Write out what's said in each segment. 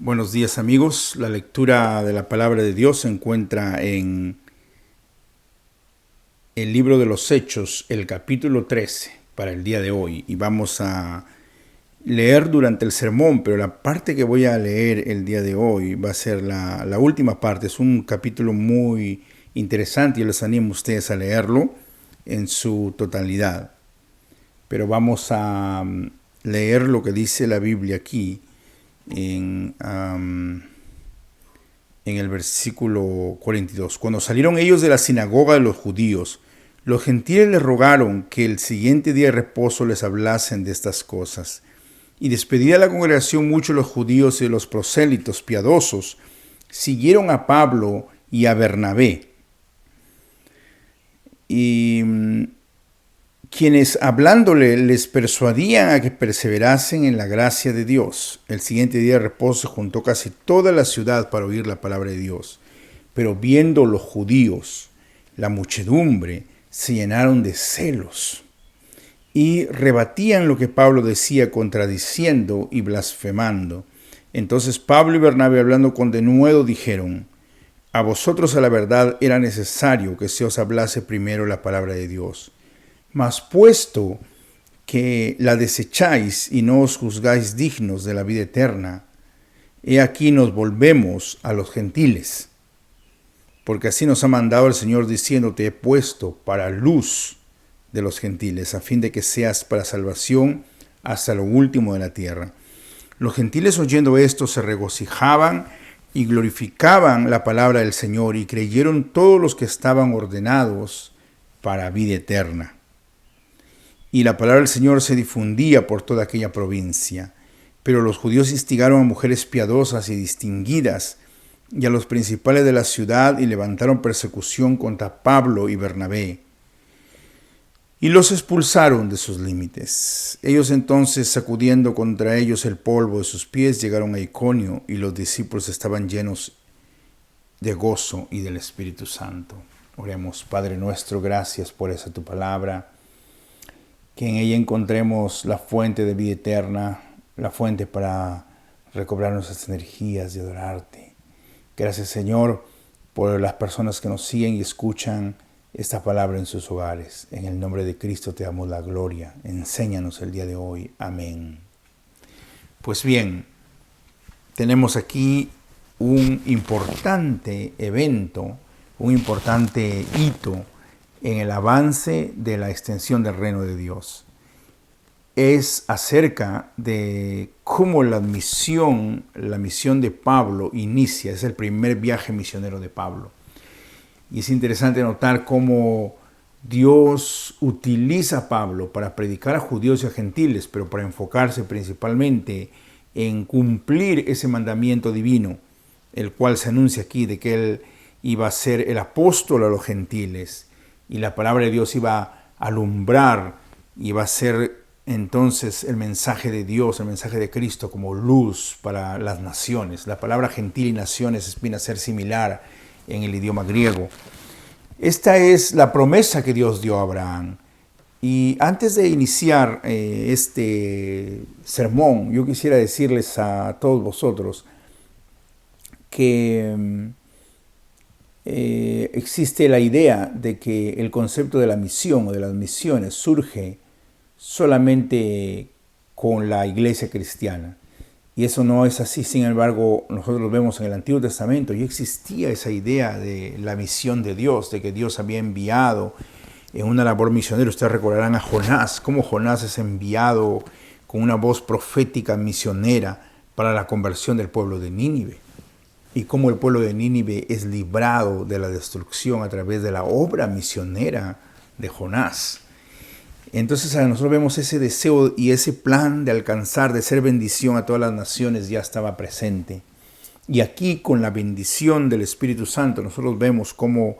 Buenos días amigos, la lectura de la palabra de Dios se encuentra en el libro de los Hechos, el capítulo 13 para el día de hoy, y vamos a leer durante el sermón, pero la parte que voy a leer el día de hoy va a ser la última parte. Es un capítulo muy interesante y les animo a ustedes a leerlo en su totalidad, pero vamos a leer lo que dice la Biblia aquí en el versículo 42. Cuando salieron ellos de la sinagoga de los judíos, los gentiles les rogaron que el siguiente día de reposo les hablasen de estas cosas. Y despedida la congregación, muchos de los judíos y los prosélitos piadosos siguieron a Pablo y a Bernabé. Y quienes hablándole les persuadían a que perseverasen en la gracia de Dios. El siguiente día de reposo se juntó casi toda la ciudad para oír la palabra de Dios. Pero viendo los judíos la muchedumbre, se llenaron de celos y rebatían lo que Pablo decía, contradiciendo y blasfemando. Entonces Pablo y Bernabé, hablando con denuedo, dijeron: a vosotros a la verdad era necesario que se os hablase primero la palabra de Dios. Mas puesto que la desecháis y no os juzgáis dignos de la vida eterna, he aquí nos volvemos a los gentiles. Porque así nos ha mandado el Señor diciendo: te he puesto para luz de los gentiles, a fin de que seas para salvación hasta lo último de la tierra. Los gentiles, oyendo esto, se regocijaban y glorificaban la palabra del Señor, y creyeron todos los que estaban ordenados para vida eterna. Y la palabra del Señor se difundía por toda aquella provincia. Pero los judíos instigaron a mujeres piadosas y distinguidas y a los principales de la ciudad, y levantaron persecución contra Pablo y Bernabé, y los expulsaron de sus límites. Ellos entonces, sacudiendo contra ellos el polvo de sus pies, llegaron a Iconio, y los discípulos estaban llenos de gozo y del Espíritu Santo. Oremos. Padre nuestro, gracias por esa tu palabra, que en ella encontremos la fuente de vida eterna, la fuente para recobrar nuestras energías y adorarte. Gracias, Señor, por las personas que nos siguen y escuchan esta palabra en sus hogares. En el nombre de Cristo te damos la gloria. Enséñanos el día de hoy. Amén. Pues bien, tenemos aquí un importante evento, un importante hito en el avance de la extensión del reino de Dios. Es acerca de cómo la misión de Pablo inicia. Es el primer viaje misionero de Pablo. Y es interesante notar cómo Dios utiliza a Pablo para predicar a judíos y a gentiles, pero para enfocarse principalmente en cumplir ese mandamiento divino, el cual se anuncia aquí, de que él iba a ser el apóstol a los gentiles, y la palabra de Dios iba a alumbrar, y iba a ser entonces el mensaje de Dios, el mensaje de Cristo como luz para las naciones. La palabra gentil y naciones viene a ser similar en el idioma griego. Esta es la promesa que Dios dio a Abraham. Y antes de iniciar este sermón, yo quisiera decirles a todos vosotros que existe la idea de que el concepto de la misión o de las misiones surge solamente con la iglesia cristiana. Y eso no es así. Sin embargo, nosotros lo vemos en el Antiguo Testamento. Ya existía esa idea de la misión de Dios, de que Dios había enviado en una labor misionera. Ustedes recordarán a Jonás, cómo Jonás es enviado con una voz profética misionera para la conversión del pueblo de Nínive. Y cómo el pueblo de Nínive es librado de la destrucción a través de la obra misionera de Jonás. Entonces nosotros vemos ese deseo y ese plan de alcanzar, de ser bendición a todas las naciones ya estaba presente. Y aquí, con la bendición del Espíritu Santo, nosotros vemos cómo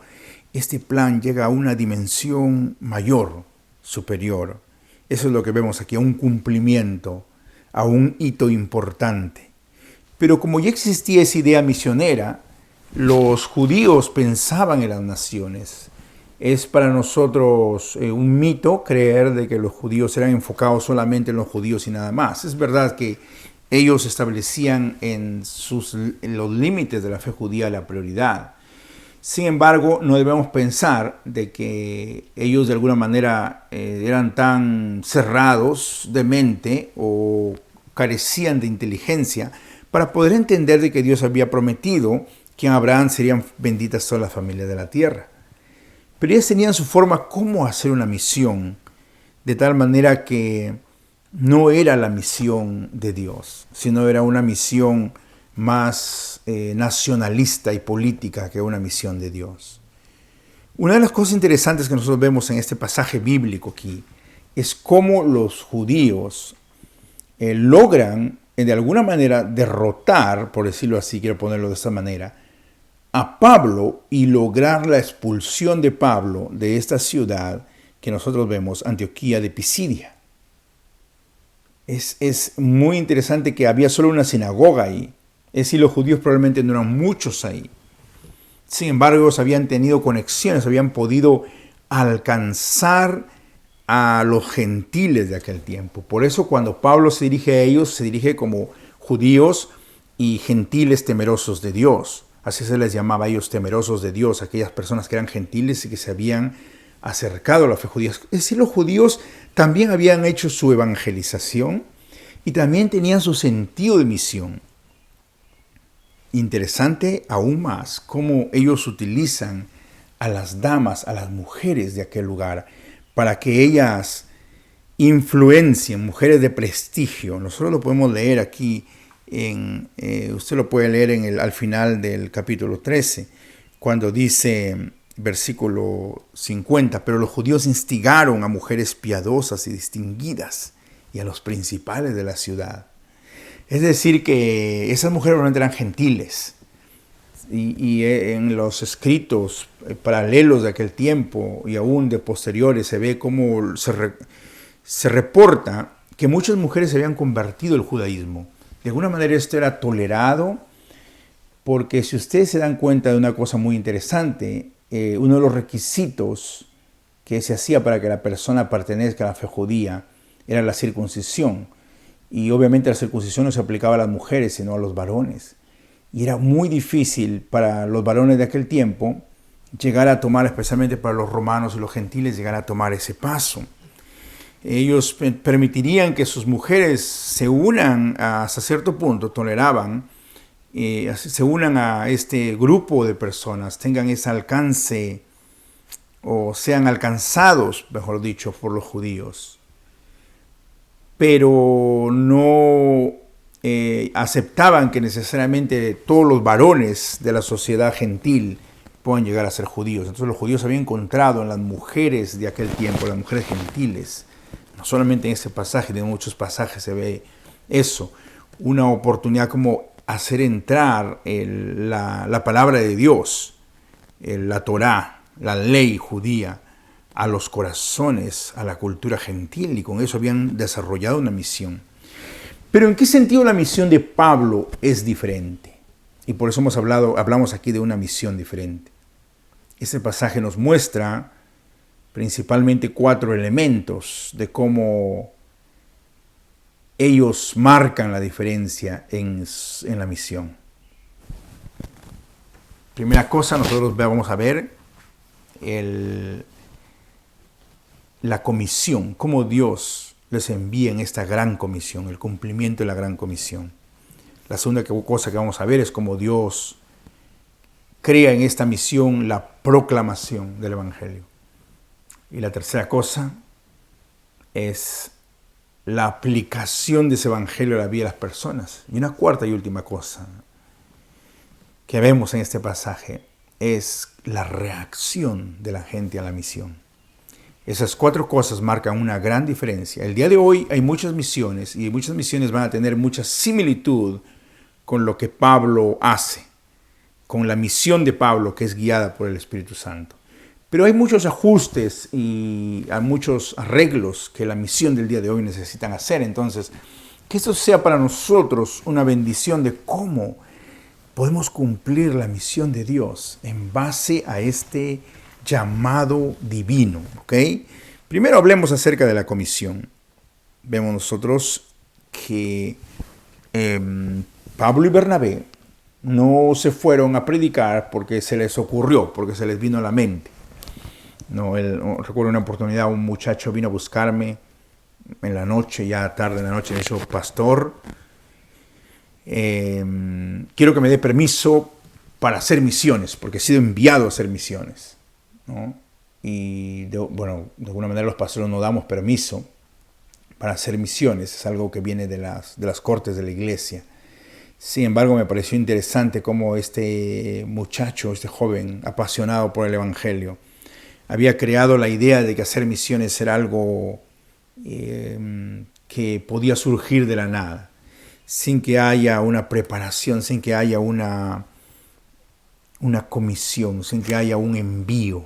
este plan llega a una dimensión mayor, superior. Eso es lo que vemos aquí, a un cumplimiento, a un hito importante. Pero como ya existía esa idea misionera, los judíos pensaban en las naciones. Es para nosotros un mito creer de que los judíos eran enfocados solamente en los judíos y nada más. Es verdad que ellos establecían en los límites de la fe judía la prioridad. Sin embargo, no debemos pensar de que ellos de alguna manera eran tan cerrados de mente o carecían de inteligencia para poder entender de que Dios había prometido que en Abraham serían benditas todas las familias de la tierra. Pero ellos tenían su forma cómo hacer una misión, de tal manera que no era la misión de Dios, sino era una misión más nacionalista y política que una misión de Dios. Una de las cosas interesantes que nosotros vemos en este pasaje bíblico aquí es cómo los judíos logran de alguna manera derrotar, por decirlo así, quiero ponerlo de esta manera, a Pablo y lograr la expulsión de Pablo de esta ciudad que nosotros vemos, Antioquía de Pisidia. Es muy interesante que había solo una sinagoga ahí. Es decir, los judíos probablemente no eran muchos ahí. Sin embargo, ellos habían tenido conexiones, habían podido alcanzar a los gentiles de aquel tiempo. Por eso cuando Pablo se dirige a ellos, se dirige como judíos y gentiles temerosos de Dios. Así se les llamaba a ellos, temerosos de Dios, aquellas personas que eran gentiles y que se habían acercado a la fe judía. Es decir, los judíos también habían hecho su evangelización y también tenían su sentido de misión. Interesante aún más cómo ellos utilizan a las damas, a las mujeres de aquel lugar, para que ellas influencien, mujeres de prestigio. Nosotros lo podemos leer aquí, usted lo puede leer al final del capítulo 13, cuando dice, versículo 50, pero los judíos instigaron a mujeres piadosas y distinguidas y a los principales de la ciudad. Es decir, que esas mujeres realmente eran gentiles. Y en los escritos paralelos de aquel tiempo y aún de posteriores se ve cómo se reporta que muchas mujeres se habían convertido al judaísmo. De alguna manera esto era tolerado porque si ustedes se dan cuenta de una cosa muy interesante, uno de los requisitos que se hacía para que la persona pertenezca a la fe judía era la circuncisión. Y obviamente la circuncisión no se aplicaba a las mujeres, sino a los varones. Y era muy difícil para los varones de aquel tiempo llegar a tomar, especialmente para los romanos y los gentiles, llegar a tomar ese paso. Ellos permitirían que sus mujeres se unan hasta cierto punto, toleraban, se unan a este grupo de personas, tengan ese alcance o sean alcanzados, mejor dicho, por los judíos. Pero no aceptaban que necesariamente todos los varones de la sociedad gentil puedan llegar a ser judíos. Entonces los judíos habían encontrado en las mujeres de aquel tiempo, las mujeres gentiles, no solamente en este pasaje, en muchos pasajes se ve eso, una oportunidad como hacer entrar la palabra de Dios, la Torá, la ley judía, a los corazones, a la cultura gentil, y con eso habían desarrollado una misión. Pero ¿en qué sentido la misión de Pablo es diferente? Y por eso hablamos aquí de una misión diferente. Este pasaje nos muestra principalmente 4 elementos de cómo ellos marcan la diferencia en la misión. Primera cosa, nosotros vamos a ver la comisión, cómo Dios les envía en esta gran comisión, el cumplimiento de la gran comisión. La segunda cosa que vamos a ver es cómo Dios crea en esta misión la proclamación del Evangelio. Y la tercera cosa es la aplicación de ese Evangelio a la vida de las personas. Y una cuarta y última cosa que vemos en este pasaje es la reacción de la gente a la misión. Esas 4 cosas marcan una gran diferencia. El día de hoy hay muchas misiones y muchas misiones van a tener mucha similitud con lo que Pablo hace, con la misión de Pablo que es guiada por el Espíritu Santo. Pero hay muchos ajustes y hay muchos arreglos que la misión del día de hoy necesitan hacer. Entonces, que esto sea para nosotros una bendición de cómo podemos cumplir la misión de Dios en base a este llamado divino, ¿ok? Primero hablemos acerca de la comisión. Vemos nosotros que Pablo y Bernabé no se fueron a predicar porque se les ocurrió, porque se les vino a la mente. No, recuerdo una oportunidad, un muchacho vino a buscarme en la noche, ya tarde en la noche, me dijo: pastor, quiero que me dé permiso para hacer misiones, porque he sido enviado a hacer misiones, ¿no? Y de alguna manera los pastores no damos permiso para hacer misiones, es algo que viene de las cortes de la iglesia. Sin embargo, me pareció interesante cómo este muchacho, este joven apasionado por el evangelio, había creado la idea de que hacer misiones era algo que podía surgir de la nada, sin que haya una preparación, sin que haya una comisión, sin que haya un envío.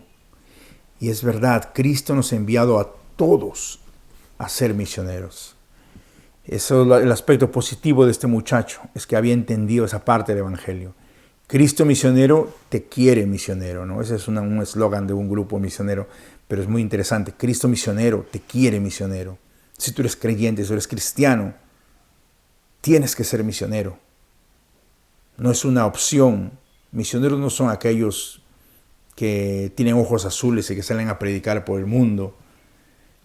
Y es verdad, Cristo nos ha enviado a todos a ser misioneros. Eso es el aspecto positivo de este muchacho, es que había entendido esa parte del evangelio. Cristo misionero te quiere misionero, ¿no? Ese es un eslogan de un grupo misionero, pero es muy interesante. Cristo misionero te quiere misionero. Si tú eres creyente, si tú eres cristiano, tienes que ser misionero. No es una opción. Misioneros no son aquellos que tienen ojos azules y que salen a predicar por el mundo.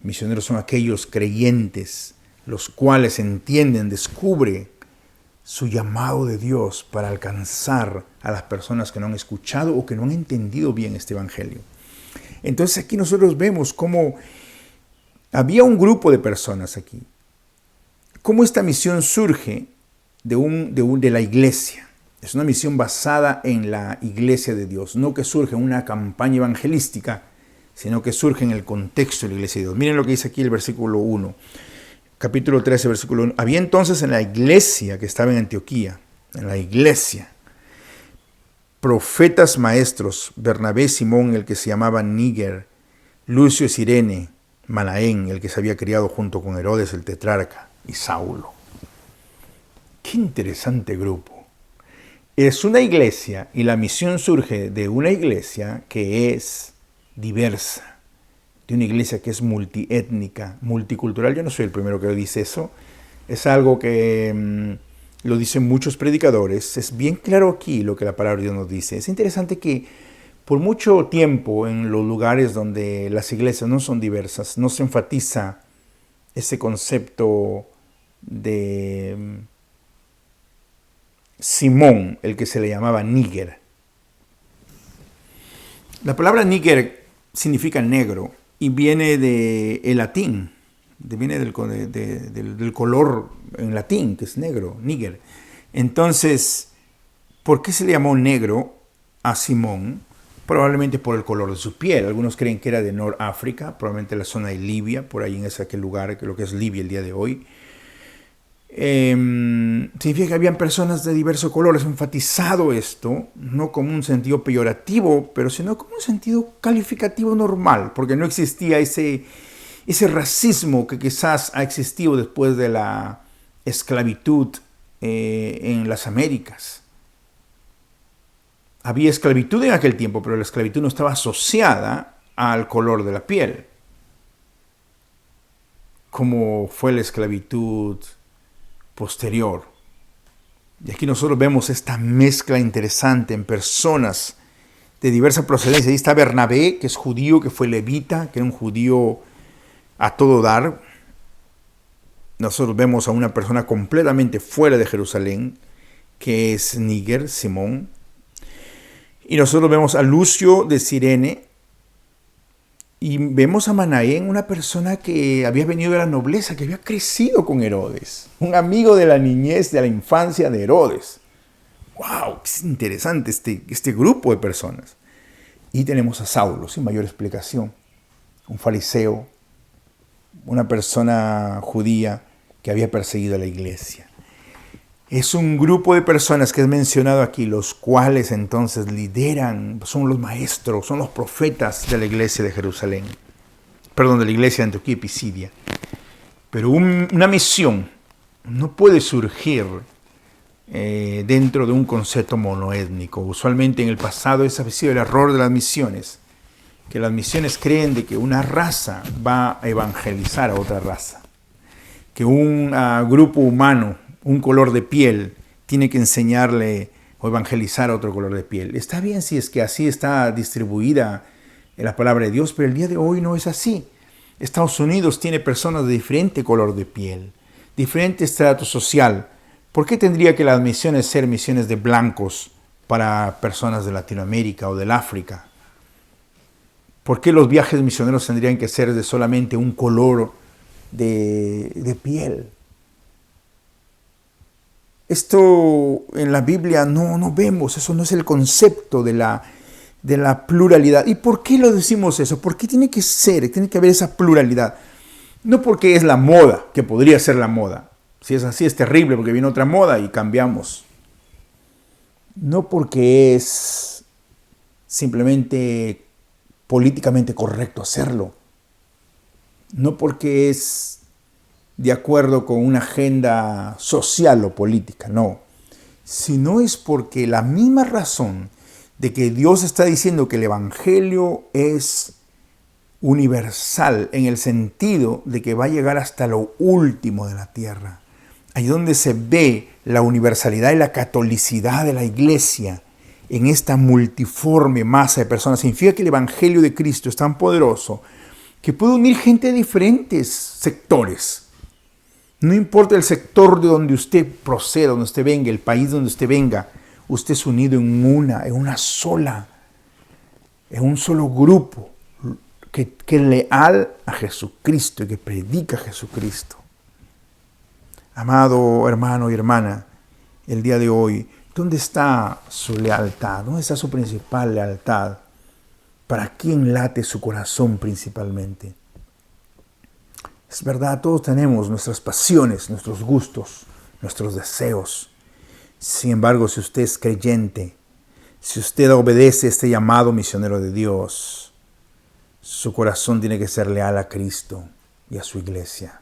Misioneros son aquellos creyentes, los cuales entienden, descubren su llamado de Dios para alcanzar a las personas que no han escuchado o que no han entendido bien este evangelio. Entonces aquí nosotros vemos cómo había un grupo de personas aquí. Cómo esta misión surge de la iglesia. Es una misión basada en la iglesia de Dios. No que surge en una campaña evangelística, sino que surge en el contexto de la iglesia de Dios. Miren lo que dice aquí el versículo 1. Capítulo 13, versículo 1. Había entonces en la iglesia que estaba en Antioquía, en la iglesia, profetas maestros, Bernabé, Simón, el que se llamaba Níger, Lucio, Cirene, Manaén, el que se había criado junto con Herodes el tetrarca, y Saulo. Qué interesante grupo. Es una iglesia y la misión surge de una iglesia que es diversa, de una iglesia que es multiétnica, multicultural. Yo no soy el primero que lo dice eso. Es algo que lo dicen muchos predicadores. Es bien claro aquí lo que la palabra de Dios nos dice. Es interesante que por mucho tiempo en los lugares donde las iglesias no son diversas, no se enfatiza ese concepto de Simón, el que se le llamaba Níger. La palabra Níger significa negro y viene del latín, viene del color en latín, que es negro, Níger. Entonces, ¿por qué se le llamó negro a Simón? Probablemente por el color de su piel. Algunos creen que era de Noráfrica, probablemente la zona de Libia, por ahí en aquel lugar, que lo que es Libia el día de hoy. Significa que habían personas de diversos colores. Enfatizado esto, no como un sentido peyorativo, pero sino como un sentido calificativo normal, porque no existía ese racismo que quizás ha existido después de la esclavitud en las Américas. Había esclavitud en aquel tiempo, pero la esclavitud no estaba asociada al color de la piel, como fue la esclavitud posterior. Y aquí nosotros vemos esta mezcla interesante en personas de diversa procedencia. Ahí está Bernabé, que es judío, que fue levita, que era un judío a todo dar. Nosotros vemos a una persona completamente fuera de Jerusalén, que es Níger, Simón. Y nosotros vemos a Lucio de Cirene. Y vemos a Manaén, una persona que había venido de la nobleza, que había crecido con Herodes. Un amigo de la niñez, de la infancia de Herodes. ¡Wow! ¡Qué interesante este grupo de personas! Y tenemos a Saulo, sin mayor explicación. Un fariseo, una persona judía que había perseguido a la iglesia. Es un grupo de personas que es mencionado aquí, los cuales entonces lideran, son los maestros, son los profetas de la iglesia de Jerusalén. Perdón, de la iglesia de Antioquía y Pisidia. Pero una misión no puede surgir dentro de un concepto monoétnico. Usualmente en el pasado ese ha sido el error de las misiones, que las misiones creen de que una raza va a evangelizar a otra raza, que un grupo humano un color de piel tiene que enseñarle o evangelizar a otro color de piel. Está bien si es que así está distribuida la palabra de Dios, pero el día de hoy no es así. Estados Unidos tiene personas de diferente color de piel, diferente estrato social. ¿Por qué tendría que las misiones ser misiones de blancos para personas de Latinoamérica o del África? ¿Por qué los viajes misioneros tendrían que ser de solamente un color de piel? Esto en la Biblia no vemos, eso no es el concepto de la pluralidad. ¿Y por qué lo decimos eso? ¿Por qué tiene que haber esa pluralidad? No porque es la moda, que podría ser la moda. Si es así es terrible porque viene otra moda y cambiamos. No porque es simplemente políticamente correcto hacerlo. No porque es de acuerdo con una agenda social o política, no. Sino es porque la misma razón de que Dios está diciendo que el Evangelio es universal en el sentido de que va a llegar hasta lo último de la tierra. Ahí donde se ve la universalidad y la catolicidad de la iglesia en esta multiforme masa de personas. Significa que el Evangelio de Cristo es tan poderoso que puede unir gente de diferentes sectores. No importa el sector de donde usted proceda, donde usted venga, el país donde usted venga, usted es unido en un solo grupo que es leal a Jesucristo y que predica a Jesucristo. Amado hermano y hermana, el día de hoy, ¿dónde está su lealtad? ¿Dónde está su principal lealtad? ¿Para quién late su corazón principalmente? Es verdad, todos tenemos nuestras pasiones, nuestros gustos, nuestros deseos. Sin embargo, si usted es creyente, si usted obedece este llamado misionero de Dios, su corazón tiene que ser leal a Cristo y a su iglesia,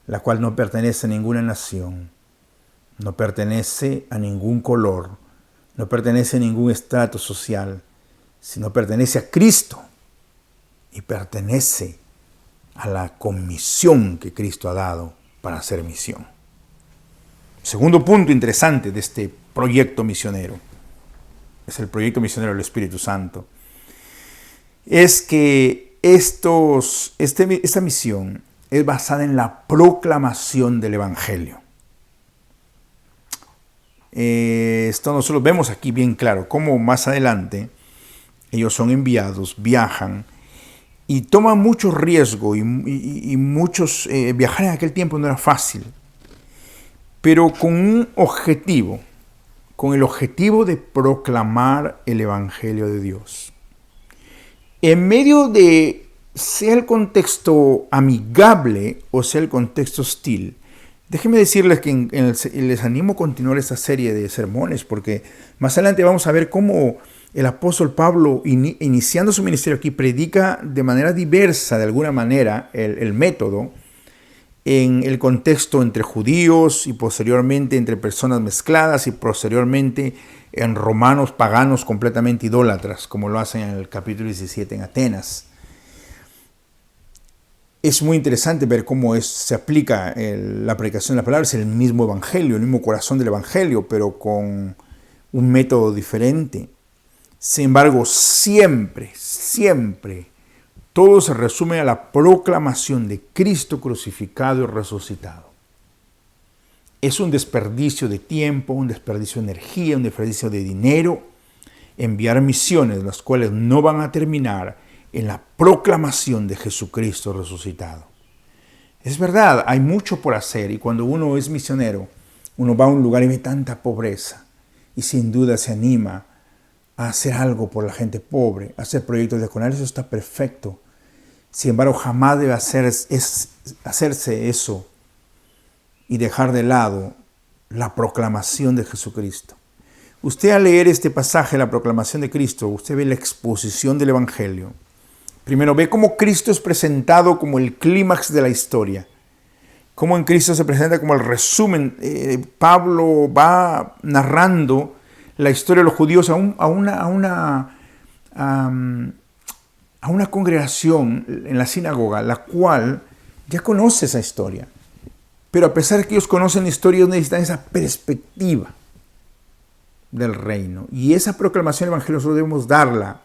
la cual no pertenece a ninguna nación, no pertenece a ningún color, no pertenece a ningún estrato social, sino pertenece a Cristo y pertenece a la comisión que Cristo ha dado para hacer misión. Segundo punto interesante de este proyecto misionero, es el proyecto misionero del Espíritu Santo, es que esta misión es basada en la proclamación del Evangelio. Esto nosotros vemos aquí bien claro, cómo más adelante ellos son enviados, viajan y toman mucho riesgo y muchos, viajar en aquel tiempo no era fácil, pero con un objetivo, con el objetivo de proclamar el Evangelio de Dios. En medio de, sea el contexto amigable o sea el contexto hostil, déjenme decirles que les animo a continuar esta serie de sermones, porque más adelante vamos a ver cómo el apóstol Pablo, iniciando su ministerio aquí, predica de manera diversa, de alguna manera, el método, en el contexto entre judíos y posteriormente entre personas mezcladas y posteriormente en romanos paganos completamente idólatras, como lo hacen en el capítulo 17 en Atenas. Es muy interesante ver cómo se aplica la predicación de la palabra. Es el mismo evangelio, el mismo corazón del evangelio, pero con un método diferente. Sin embargo, siempre, todo se resume a la proclamación de Cristo crucificado y resucitado. Es un desperdicio de tiempo, un desperdicio de energía, un desperdicio de dinero, enviar misiones, las cuales no van a terminar en la proclamación de Jesucristo resucitado. Es verdad, hay mucho por hacer y cuando uno es misionero, uno va a un lugar y ve tanta pobreza y sin duda se anima a hacer algo por la gente pobre, a hacer proyectos diaconales, eso está perfecto. Sin embargo, jamás debe hacerse eso y dejar de lado la proclamación de Jesucristo. Usted al leer este pasaje, la proclamación de Cristo, usted ve la exposición del Evangelio. Primero ve cómo Cristo es presentado como el clímax de la historia. Cómo en Cristo se presenta como el resumen. Pablo va narrando la historia de los judíos a una congregación en la sinagoga, la cual ya conoce esa historia. Pero a pesar de que ellos conocen la historia, ellos necesitan esa perspectiva del reino. Y esa proclamación del Evangelio nosotros debemos darla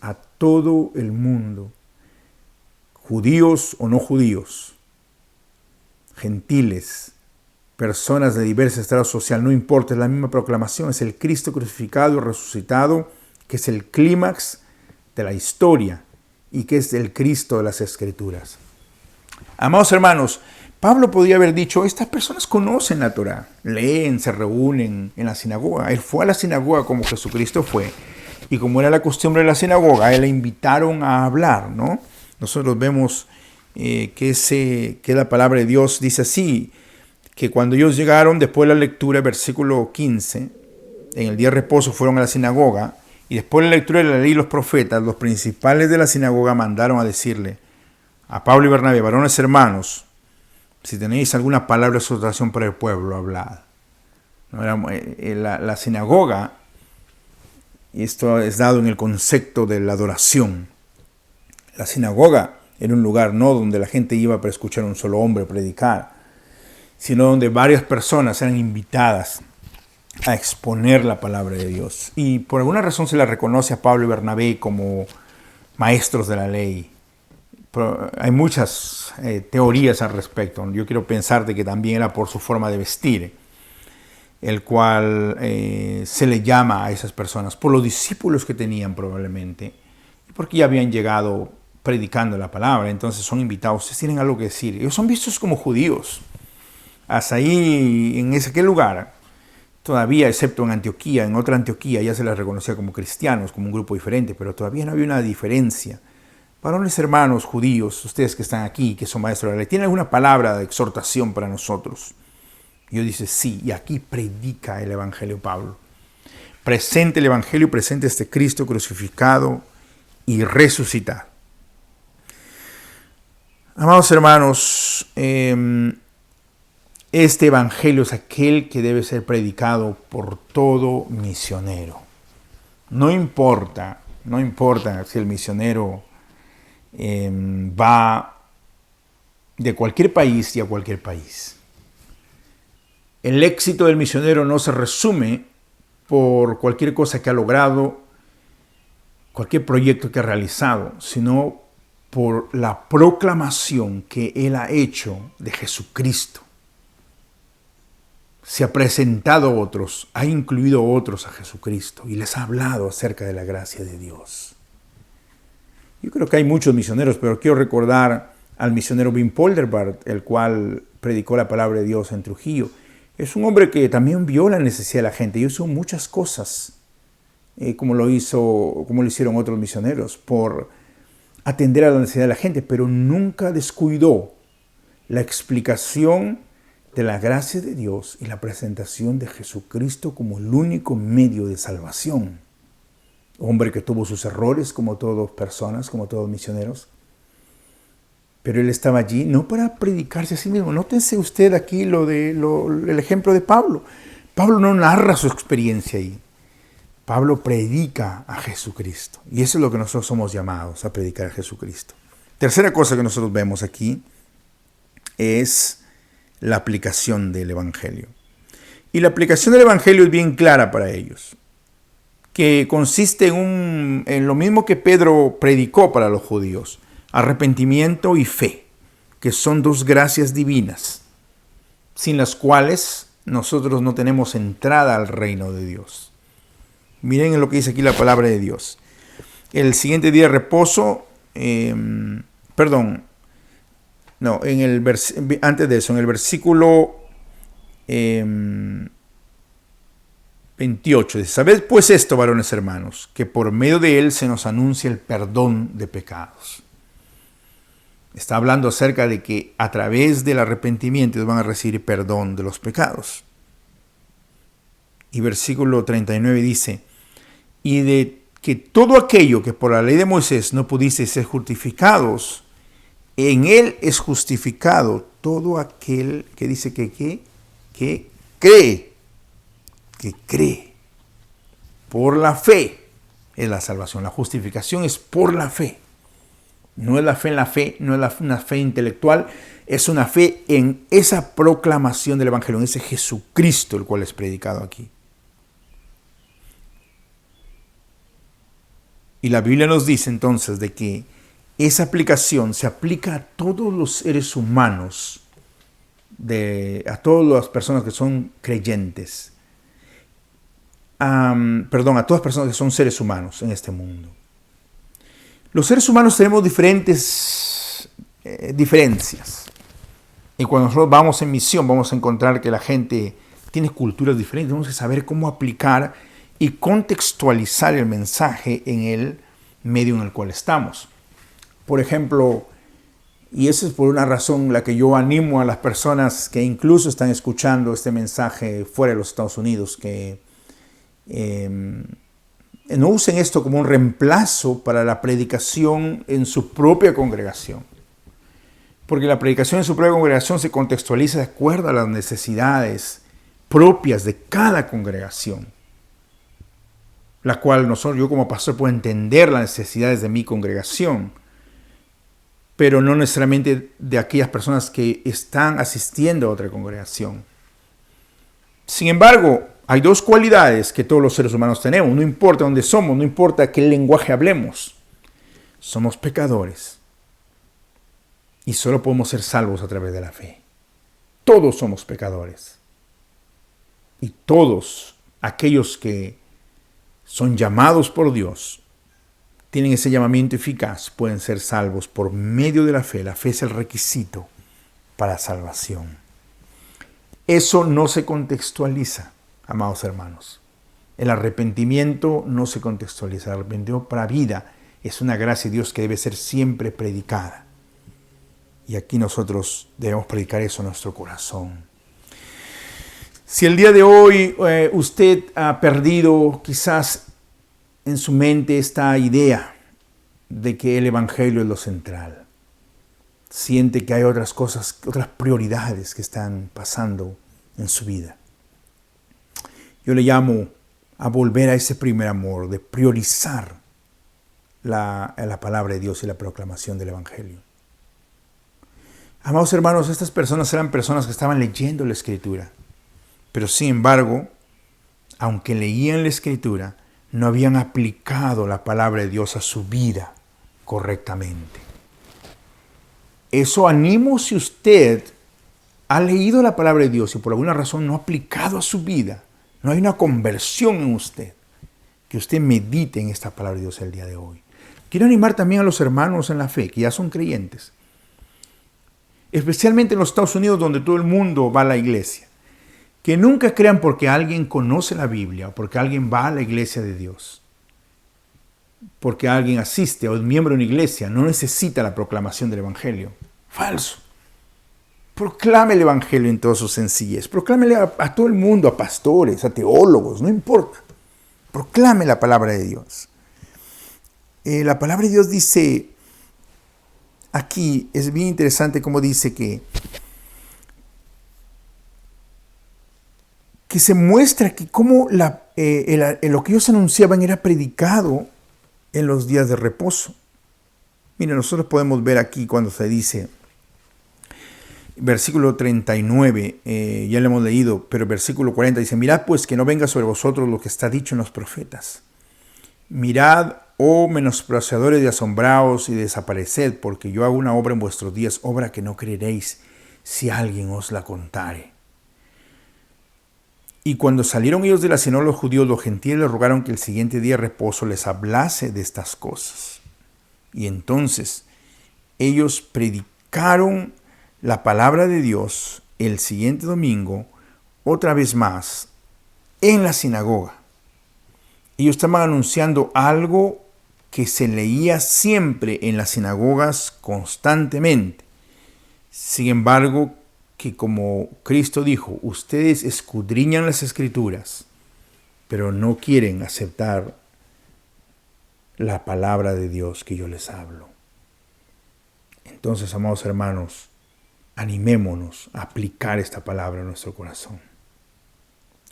a todo el mundo, judíos o no judíos, gentiles, personas de diverso estrato social, no importa, es la misma proclamación, es el Cristo crucificado y resucitado, que es el clímax de la historia y que es el Cristo de las Escrituras. Amados hermanos, Pablo podría haber dicho, estas personas conocen la Torá, leen, se reúnen en la sinagoga. Él fue a la sinagoga como Jesucristo fue. Y como era la costumbre de la sinagoga, a él le invitaron a hablar, ¿no? Nosotros vemos que la palabra de Dios dice así, que cuando ellos llegaron, después de la lectura, versículo 15, en el día de reposo fueron a la sinagoga, y después de la lectura de la ley y los profetas, los principales de la sinagoga mandaron a decirle a Pablo y Bernabé, varones hermanos, si tenéis alguna palabra de exhortación para el pueblo, hablad. La sinagoga, y esto es dado en el concepto de la adoración. La sinagoga era un lugar no donde la gente iba para escuchar a un solo hombre predicar, sino donde varias personas eran invitadas a exponer la palabra de Dios. Y por alguna razón se le reconoce a Pablo y Bernabé como maestros de la ley. Pero hay muchas teorías al respecto. Yo quiero pensar de que también era por su forma de vestir, el cual se le llama a esas personas, por los discípulos que tenían probablemente, porque ya habían llegado predicando la palabra, entonces son invitados, ustedes tienen algo que decir. Ellos son vistos como judíos. Hasta ahí, en aquel lugar, todavía, excepto en Antioquía, en otra Antioquía ya se les reconocía como cristianos, como un grupo diferente, pero todavía no había una diferencia. Varones hermanos judíos, ustedes que están aquí, que son maestros de la ley, ¿tienen alguna palabra de exhortación para nosotros? Y yo dice, sí, y aquí predica el Evangelio Pablo. Presente el Evangelio, presente este Cristo crucificado y resucitado. Amados hermanos, este Evangelio es aquel que debe ser predicado por todo misionero. No importa si el misionero va de cualquier país y a cualquier país. El éxito del misionero no se resume por cualquier cosa que ha logrado, cualquier proyecto que ha realizado, sino por la proclamación que él ha hecho de Jesucristo. Se ha presentado a otros, ha incluido a otros a Jesucristo y les ha hablado acerca de la gracia de Dios. Yo creo que hay muchos misioneros, pero quiero recordar al misionero Wim Polderbart, el cual predicó la palabra de Dios en Trujillo. Es un hombre que también vio la necesidad de la gente y hizo muchas cosas, como lo hicieron otros misioneros, por atender a la necesidad de la gente, pero nunca descuidó la explicación de la gracia de Dios y la presentación de Jesucristo como el único medio de salvación. Hombre que tuvo sus errores, como todas personas, como todos misioneros. Pero él estaba allí no para predicarse a sí mismo. Nótense usted aquí el ejemplo de Pablo. Pablo no narra su experiencia ahí. Pablo predica a Jesucristo. Y eso es lo que nosotros somos llamados, a predicar a Jesucristo. Tercera cosa que nosotros vemos aquí es la aplicación del Evangelio. Y la aplicación del Evangelio es bien clara para ellos, que consiste en lo mismo que Pedro predicó para los judíos: arrepentimiento y fe, que son dos gracias divinas, sin las cuales nosotros no tenemos entrada al reino de Dios. Miren lo que dice aquí la palabra de Dios. El siguiente día de reposo, antes de eso, en el versículo 28, dice: sabed pues esto, varones hermanos, que por medio de él se nos anuncia el perdón de pecados. Está hablando acerca de que a través del arrepentimiento ellos van a recibir perdón de los pecados. Y versículo 39 dice: y de que todo aquello que por la ley de Moisés no pudisteis ser justificados, en él es justificado todo aquel que dice que cree. Que cree. Por la fe es la salvación. La justificación es por la fe. No es la fe en la fe, no es una fe intelectual, es una fe en esa proclamación del Evangelio, en ese Jesucristo el cual es predicado aquí. Y la Biblia nos dice entonces de que esa aplicación se aplica a todos los seres humanos, a todas las personas que son creyentes, a todas las personas que son seres humanos en este mundo. Los seres humanos tenemos diferencias. Y cuando nosotros vamos en misión, vamos a encontrar que la gente tiene culturas diferentes. Tenemos que saber cómo aplicar y contextualizar el mensaje en el medio en el cual estamos. Por ejemplo, y esa es por una razón la que yo animo a las personas que incluso están escuchando este mensaje fuera de los Estados Unidos, que no usen esto como un reemplazo para la predicación en su propia congregación. Porque la predicación en su propia congregación se contextualiza de acuerdo a las necesidades propias de cada congregación, la cual yo como pastor puedo entender las necesidades de mi congregación, pero no necesariamente de aquellas personas que están asistiendo a otra congregación. Sin embargo, hay dos cualidades que todos los seres humanos tenemos, no importa dónde somos, no importa qué lenguaje hablemos. Somos pecadores y solo podemos ser salvos a través de la fe. Todos somos pecadores. Y todos aquellos que son llamados por Dios, tienen ese llamamiento eficaz, pueden ser salvos por medio de la fe. La fe es el requisito para salvación. Eso no se contextualiza, amados hermanos. El arrepentimiento no se contextualiza. El arrepentimiento para vida es una gracia de Dios que debe ser siempre predicada. Y aquí nosotros debemos predicar eso en nuestro corazón. Si el día de hoy usted ha perdido quizás en su mente esta idea de que el Evangelio es lo central, siente que hay otras cosas, otras prioridades que están pasando en su vida, yo le llamo a volver a ese primer amor, de priorizar la palabra de Dios y la proclamación del Evangelio. Amados hermanos, estas personas eran personas que estaban leyendo la Escritura, pero sin embargo, aunque leían la Escritura, no habían aplicado la palabra de Dios a su vida correctamente. Eso animo si usted ha leído la palabra de Dios y por alguna razón no ha aplicado a su vida, no hay una conversión en usted, que usted medite en esta palabra de Dios el día de hoy. Quiero animar también a los hermanos en la fe, que ya son creyentes, especialmente en los Estados Unidos, donde todo el mundo va a la iglesia, que nunca crean porque alguien conoce la Biblia o porque alguien va a la iglesia de Dios, porque alguien asiste o es miembro de una iglesia, no necesita la proclamación del Evangelio. Falso. Proclame el Evangelio en toda su sencillez. Proclámele a todo el mundo, a pastores, a teólogos, no importa. Proclame la palabra de Dios. La palabra de Dios dice, aquí es bien interesante como dice que se muestra que cómo lo que ellos anunciaban era predicado en los días de reposo. Miren, nosotros podemos ver aquí cuando se dice, versículo 39, ya lo hemos leído, pero versículo 40 dice, mirad pues que no venga sobre vosotros lo que está dicho en los profetas. Mirad, oh menospreciadores, y asombraos y desapareced, porque yo hago una obra en vuestros días, obra que no creeréis si alguien os la contare. Y cuando salieron ellos de la sinagoga los judíos, los gentiles les rogaron que el siguiente día de reposo les hablase de estas cosas. Y entonces ellos predicaron la palabra de Dios el siguiente domingo, otra vez más, en la sinagoga. Ellos estaban anunciando algo que se leía siempre en las sinagogas constantemente. Sin embargo, que como Cristo dijo, ustedes escudriñan las Escrituras, pero no quieren aceptar la palabra de Dios que yo les hablo. Entonces, amados hermanos, animémonos a aplicar esta palabra en nuestro corazón.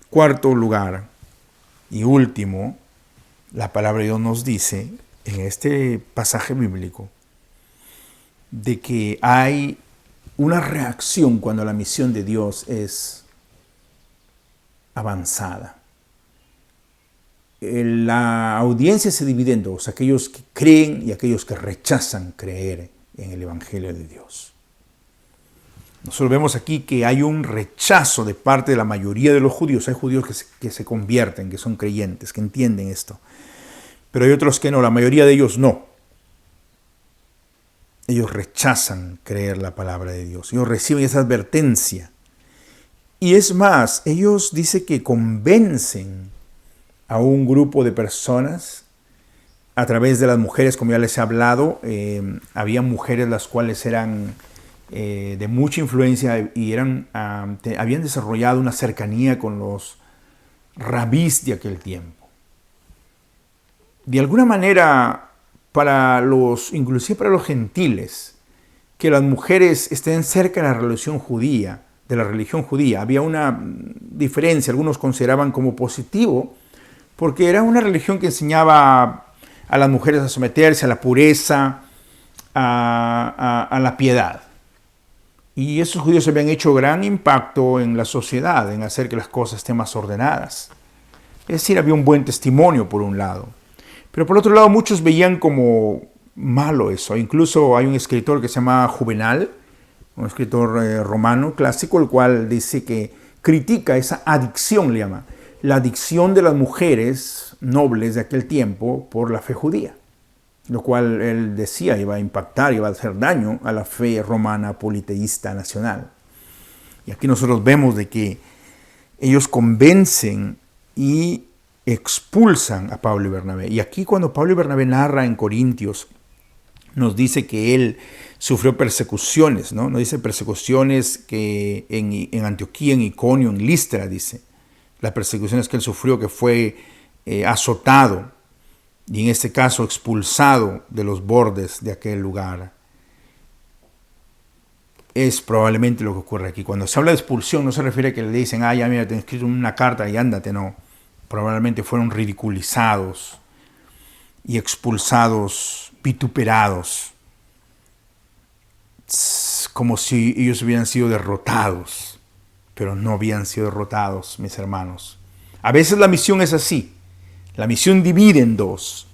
Cuarto lugar y último, la palabra de Dios nos dice en este pasaje bíblico de que hay una reacción cuando la misión de Dios es avanzada. La audiencia se divide en dos, aquellos que creen y aquellos que rechazan creer en el Evangelio de Dios. Nosotros vemos aquí que hay un rechazo de parte de la mayoría de los judíos. Hay judíos que se convierten, que son creyentes, que entienden esto. Pero hay otros que no, la mayoría de ellos no. Ellos rechazan creer la palabra de Dios. Ellos reciben esa advertencia. Y es más, ellos dicen que convencen a un grupo de personas a través de las mujeres, como ya les he hablado. Había mujeres las cuales eran de mucha influencia y habían desarrollado una cercanía con los rabís de aquel tiempo. De alguna manera, inclusive para los gentiles, que las mujeres estén cerca de la religión judía, había una diferencia. Algunos consideraban como positivo, porque era una religión que enseñaba a las mujeres a someterse a la pureza, a la piedad. Y esos judíos habían hecho gran impacto en la sociedad, en hacer que las cosas estén más ordenadas. Es decir, había un buen testimonio por un lado. Pero por otro lado, muchos veían como malo eso. Incluso hay un escritor que se llama Juvenal, un escritor romano clásico, el cual dice que critica esa adicción, le llama, la adicción de las mujeres nobles de aquel tiempo por la fe judía. Lo cual él decía iba a impactar, iba a hacer daño a la fe romana politeísta nacional. Y aquí nosotros vemos de que ellos convencen y expulsan a Pablo y Bernabé. Y aquí cuando Pablo y Bernabé narra en Corintios, nos dice que él sufrió persecuciones, ¿no? Nos dice persecuciones que en Antioquía, en Iconio, en Listra, dice. Las persecuciones que él sufrió, que fue azotado, y en este caso expulsado de los bordes de aquel lugar. Es probablemente lo que ocurre aquí. Cuando se habla de expulsión no se refiere a que le dicen, ya mira, te he escrito una carta y ándate, no. Probablemente fueron ridiculizados y expulsados, vituperados, como si ellos hubieran sido derrotados, pero no habían sido derrotados, mis hermanos. A veces la misión es así. La misión divide en dos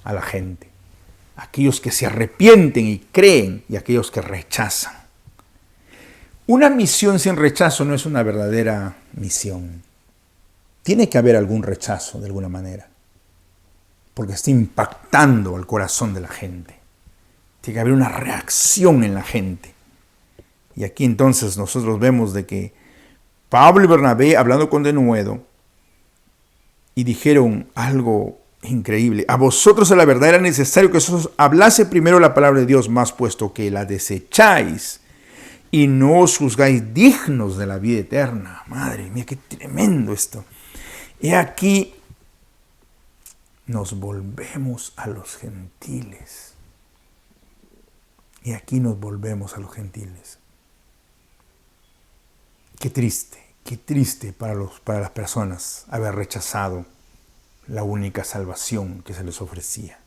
a la gente. Aquellos que se arrepienten y creen y aquellos que rechazan. Una misión sin rechazo no es una verdadera misión. Tiene que haber algún rechazo de alguna manera, porque está impactando al corazón de la gente. Tiene que haber una reacción en la gente. Y aquí entonces nosotros vemos de que Pablo y Bernabé, hablando con denuedo, y dijeron algo increíble. A vosotros a la verdad era necesario que os hablase primero la palabra de Dios, más puesto que la desecháis y no os juzgáis dignos de la vida eterna. Madre mía, qué tremendo esto. He aquí, nos volvemos a los gentiles. Y aquí nos volvemos a los gentiles. Qué triste para las personas haber rechazado la única salvación que se les ofrecía.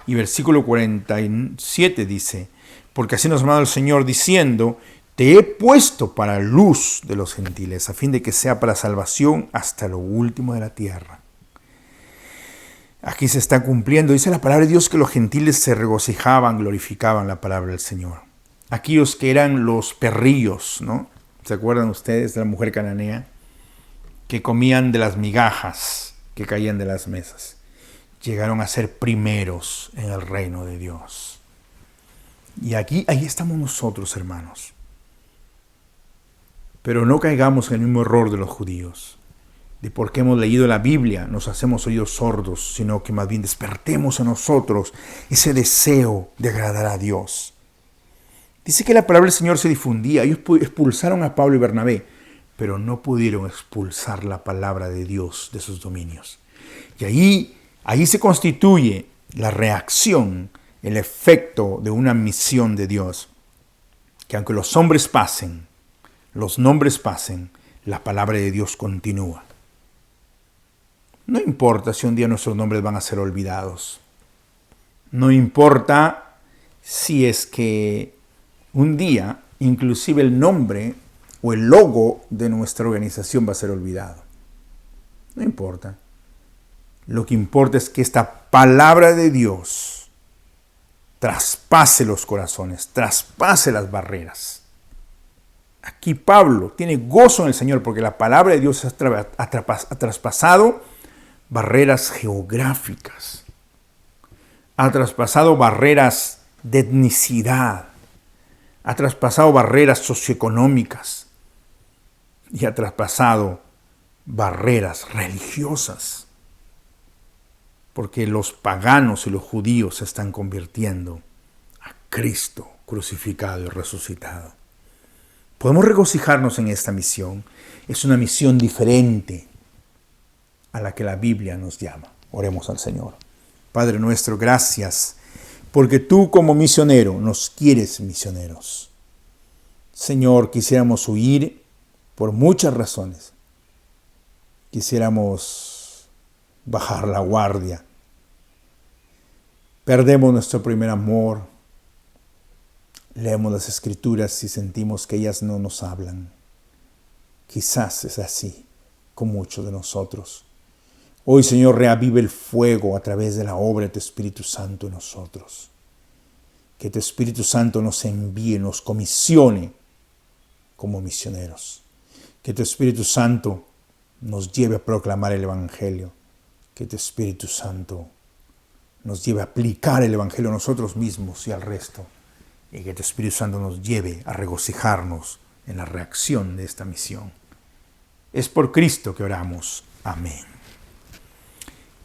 Y versículo 47 dice, porque así nos manda el Señor diciendo, te he puesto para luz de los gentiles, a fin de que sea para salvación hasta lo último de la tierra. Aquí se está cumpliendo, dice la palabra de Dios, que los gentiles se regocijaban, glorificaban la palabra del Señor. Aquellos que eran los perrillos, ¿no? ¿Se acuerdan ustedes de la mujer cananea? Que comían de las migajas que caían de las mesas. Llegaron a ser primeros en el reino de Dios. Y ahí estamos nosotros, hermanos. Pero no caigamos en el mismo error de los judíos, de porque hemos leído la Biblia nos hacemos oídos sordos, sino que más bien despertemos a nosotros ese deseo de agradar a Dios. Dice que la palabra del Señor se difundía. Ellos expulsaron a Pablo y Bernabé, pero no pudieron expulsar la palabra de Dios de sus dominios. Y ahí se constituye la reacción, el efecto de una misión de Dios. Que aunque los hombres pasen, los nombres pasen, la palabra de Dios continúa. No importa si un día nuestros nombres van a ser olvidados. No importa si es que un día inclusive el nombre o el logo de nuestra organización va a ser olvidado. No importa. Lo que importa es que esta palabra de Dios traspase los corazones, traspase las barreras. Aquí Pablo tiene gozo en el Señor porque la palabra de Dios ha traspasado barreras geográficas, ha traspasado barreras de etnicidad, ha traspasado barreras socioeconómicas y ha traspasado barreras religiosas, porque los paganos y los judíos se están convirtiendo a Cristo crucificado y resucitado. Podemos regocijarnos en esta misión. Es una misión diferente a la que la Biblia nos llama. Oremos al Señor. Padre nuestro, gracias, porque tú como misionero nos quieres misioneros. Señor, quisiéramos huir por muchas razones. Quisiéramos bajar la guardia. Perdemos nuestro primer amor. Leemos las Escrituras y sentimos que ellas no nos hablan. Quizás es así con muchos de nosotros. Hoy, Señor, reavive el fuego a través de la obra de tu Espíritu Santo en nosotros. Que tu Espíritu Santo nos envíe, nos comisione como misioneros. Que tu Espíritu Santo nos lleve a proclamar el Evangelio. Que tu Espíritu Santo nos lleve a aplicar el Evangelio a nosotros mismos y al resto. Y que tu Espíritu Santo nos lleve a regocijarnos en la reacción de esta misión. Es por Cristo que oramos. Amén.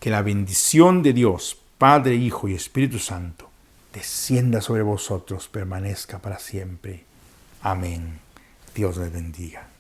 Que la bendición de Dios, Padre, Hijo y Espíritu Santo, descienda sobre vosotros, permanezca para siempre. Amén. Dios les bendiga.